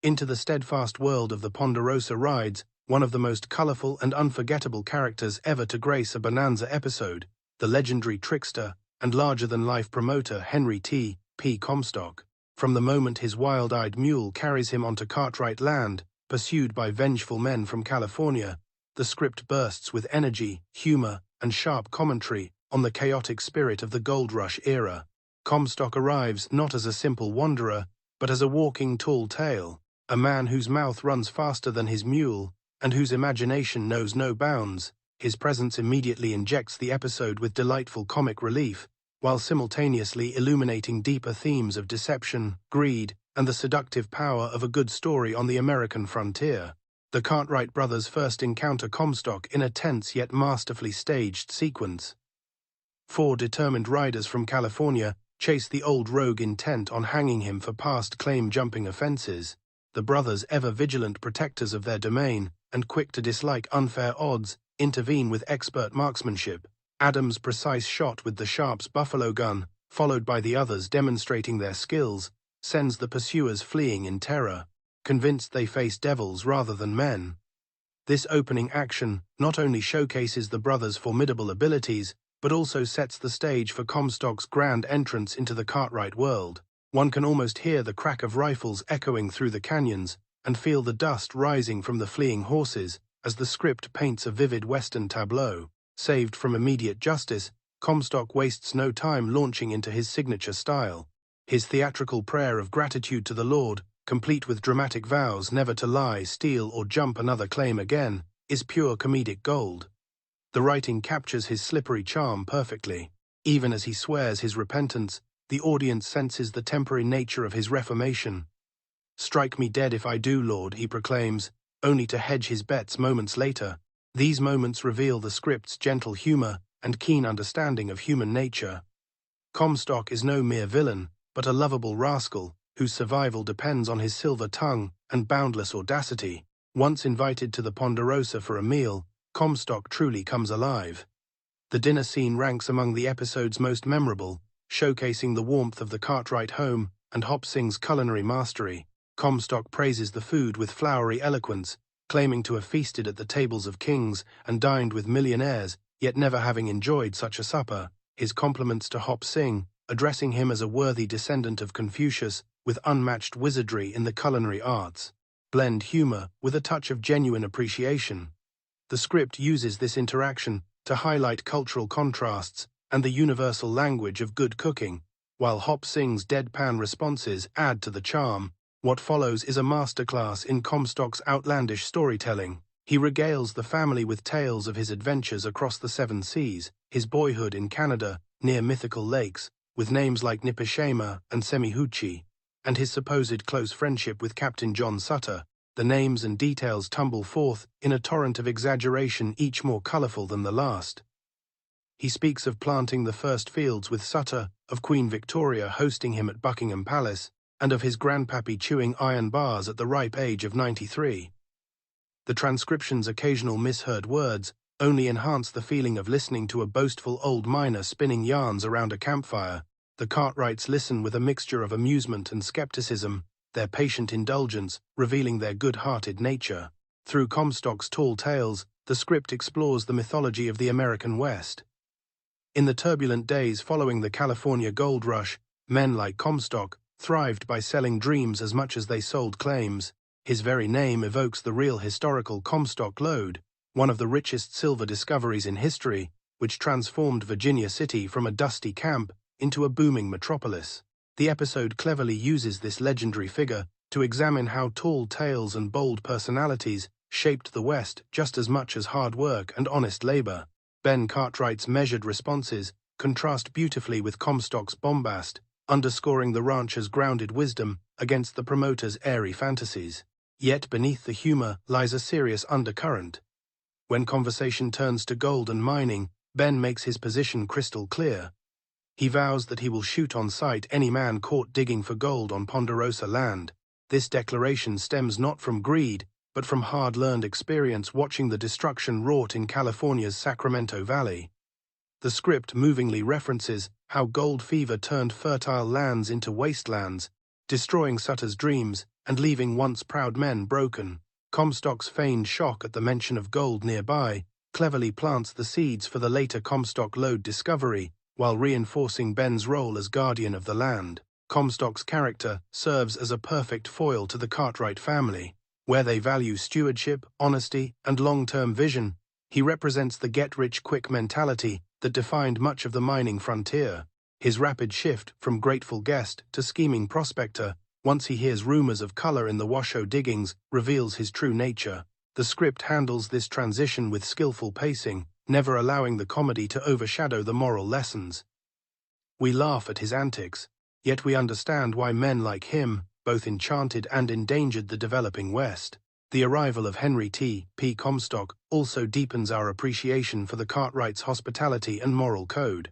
Into the steadfast world of the Ponderosa rides one of the most colorful and unforgettable characters ever to grace a Bonanza episode, the legendary trickster and larger-than-life promoter Henry T. P. Comstock. From the moment his wild-eyed mule carries him onto Cartwright land, pursued by vengeful men from California, the script bursts with energy, humor, and sharp commentary on the chaotic spirit of the gold rush era. Comstock arrives not as a simple wanderer, but as a walking tall tale, a man whose mouth runs faster than his mule, and whose imagination knows no bounds. His presence immediately injects the episode with delightful comic relief, while simultaneously illuminating deeper themes of deception, greed, and the seductive power of a good story on the American frontier. The Cartwright brothers first encounter Comstock in a tense yet masterfully staged sequence. Four determined riders from California chase the old rogue intent on hanging him for past claim-jumping offenses. The brothers, ever vigilant protectors of their domain and quick to dislike unfair odds, intervene with expert marksmanship. Adams' precise shot with the Sharp's buffalo gun, followed by the others demonstrating their skills, sends the pursuers fleeing in terror, convinced they face devils rather than men. This opening action not only showcases the brothers' formidable abilities, but also sets the stage for Comstock's grand entrance into the Cartwright world. One can almost hear the crack of rifles echoing through the canyons and feel the dust rising from the fleeing horses as the script paints a vivid Western tableau. Saved from immediate justice, Comstock wastes no time launching into his signature style. His theatrical prayer of gratitude to the Lord, complete with dramatic vows never to lie, steal, or jump another claim again, is pure comedic gold. The writing captures his slippery charm perfectly. Even as he swears his repentance, the audience senses the temporary nature of his reformation. "Strike me dead if I do, Lord," he proclaims, only to hedge his bets moments later. These moments reveal the script's gentle humor and keen understanding of human nature. Comstock is no mere villain, but a lovable rascal whose survival depends on his silver tongue and boundless audacity. Once invited to the Ponderosa for a meal, Comstock truly comes alive. The dinner scene ranks among the episode's most memorable, showcasing the warmth of the Cartwright home and Hop Sing's culinary mastery. Comstock praises the food with flowery eloquence, claiming to have feasted at the tables of kings and dined with millionaires, yet never having enjoyed such a supper. His compliments to Hop Sing, addressing him as a worthy descendant of Confucius with unmatched wizardry in the culinary arts, blend humor with a touch of genuine appreciation. The script uses this interaction to highlight cultural contrasts and the universal language of good cooking, while Hop Sing's deadpan responses add to the charm. What follows is a masterclass in Comstock's outlandish storytelling. He regales the family with tales of his adventures across the seven seas, his boyhood in Canada near mythical lakes, with names like Nipishema and Semihuchi, and his supposed close friendship with Captain John Sutter. The names and details tumble forth in a torrent of exaggeration, each more colorful than the last. He speaks of planting the first fields with Sutter, of Queen Victoria hosting him at Buckingham Palace, and of his grandpappy chewing iron bars at the ripe age of 93. The transcription's occasional misheard words only enhance the feeling of listening to a boastful old miner spinning yarns around a campfire. The Cartwrights listen with a mixture of amusement and skepticism, their patient indulgence revealing their good-hearted nature. Through Comstock's tall tales, the script explores the mythology of the American West. In the turbulent days following the California gold rush, men like Comstock thrived by selling dreams as much as they sold claims. His very name evokes the real historical Comstock Lode, one of the richest silver discoveries in history, which transformed Virginia City from a dusty camp into a booming metropolis. The episode cleverly uses this legendary figure to examine how tall tales and bold personalities shaped the West just as much as hard work and honest labor. Ben Cartwright's measured responses contrast beautifully with Comstock's bombast, underscoring the rancher's grounded wisdom against the promoter's airy fantasies. Yet beneath the humor lies a serious undercurrent. When conversation turns to gold and mining, Ben makes his position crystal clear. He vows that he will shoot on sight any man caught digging for gold on Ponderosa land. This declaration stems not from greed, but from hard-learned experience watching the destruction wrought in California's Sacramento Valley. The script movingly references how gold fever turned fertile lands into wastelands, destroying Sutter's dreams and leaving once proud men broken. Comstock's feigned shock at the mention of gold nearby cleverly plants the seeds for the later Comstock lode discovery, while reinforcing Ben's role as guardian of the land. Comstock's character serves as a perfect foil to the Cartwright family, where they value stewardship, honesty, and long-term vision. He represents the get-rich-quick mentality that defined much of the mining frontier. His rapid shift from grateful guest to scheming prospector, once he hears rumors of color in the Washoe diggings, reveals his true nature. The script handles this transition with skillful pacing, never allowing the comedy to overshadow the moral lessons. We laugh at his antics, yet we understand why men like him both enchanted and endangered the developing West. The arrival of Henry T. P. Comstock also deepens our appreciation for the Cartwrights' hospitality and moral code.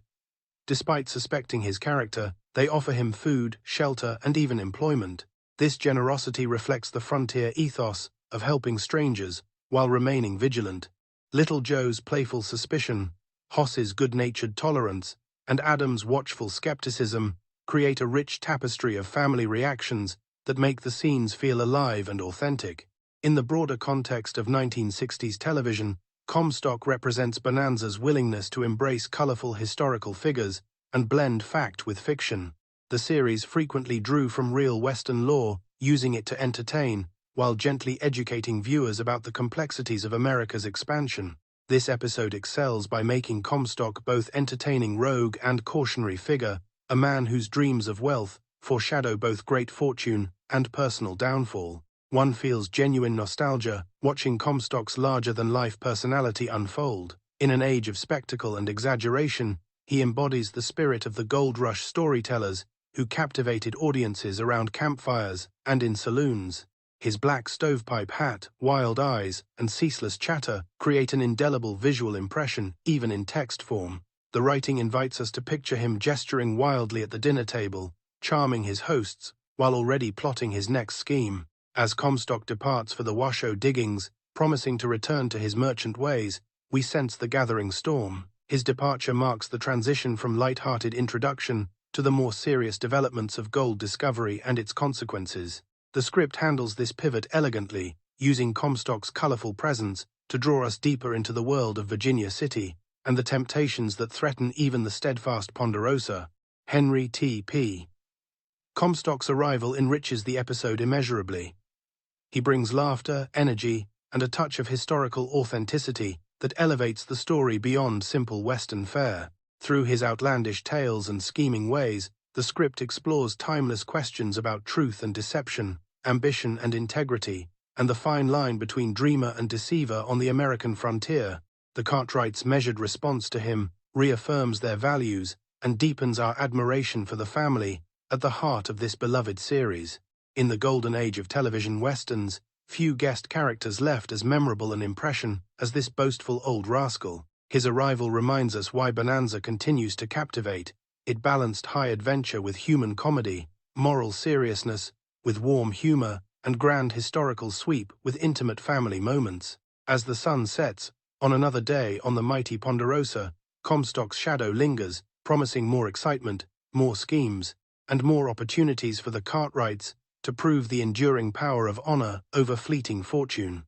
Despite suspecting his character, they offer him food, shelter, and even employment. This generosity reflects the frontier ethos of helping strangers while remaining vigilant. Little Joe's playful suspicion, Hoss's good-natured tolerance, and Adam's watchful skepticism create a rich tapestry of family reactions that make the scenes feel alive and authentic. In the broader context of 1960s television, Comstock represents Bonanza's willingness to embrace colorful historical figures and blend fact with fiction. The series frequently drew from real Western lore, using it to entertain, while gently educating viewers about the complexities of America's expansion. This episode excels by making Comstock both entertaining rogue and cautionary figure, a man whose dreams of wealth foreshadow both great fortune and personal downfall. One feels genuine nostalgia watching Comstock's larger-than-life personality unfold. In an age of spectacle and exaggeration, he embodies the spirit of the gold rush storytellers who captivated audiences around campfires and in saloons. His black stovepipe hat, wild eyes, and ceaseless chatter create an indelible visual impression, even in text form. The writing invites us to picture him gesturing wildly at the dinner table, charming his hosts, while already plotting his next scheme. As Comstock departs for the Washoe diggings, promising to return to his merchant ways, we sense the gathering storm. His departure marks the transition from light-hearted introduction to the more serious developments of gold discovery and its consequences. The script handles this pivot elegantly, using Comstock's colorful presence to draw us deeper into the world of Virginia City and the temptations that threaten even the steadfast Ponderosa. Henry T. P. Comstock's arrival enriches the episode immeasurably. He brings laughter, energy, and a touch of historical authenticity that elevates the story beyond simple Western fare. Through his outlandish tales and scheming ways, the script explores timeless questions about truth and deception, ambition and integrity, and the fine line between dreamer and deceiver on the American frontier. The Cartwrights' measured response to him reaffirms their values and deepens our admiration for the family at the heart of this beloved series. In the golden age of television westerns, few guest characters left as memorable an impression as this boastful old rascal. His arrival reminds us why Bonanza continues to captivate. It balanced high adventure with human comedy, moral seriousness with warm humor, and grand historical sweep with intimate family moments. As the sun sets, on another day on the mighty Ponderosa, Comstock's shadow lingers, promising more excitement, more schemes, and more opportunities for the Cartwrights to prove the enduring power of honor over fleeting fortune.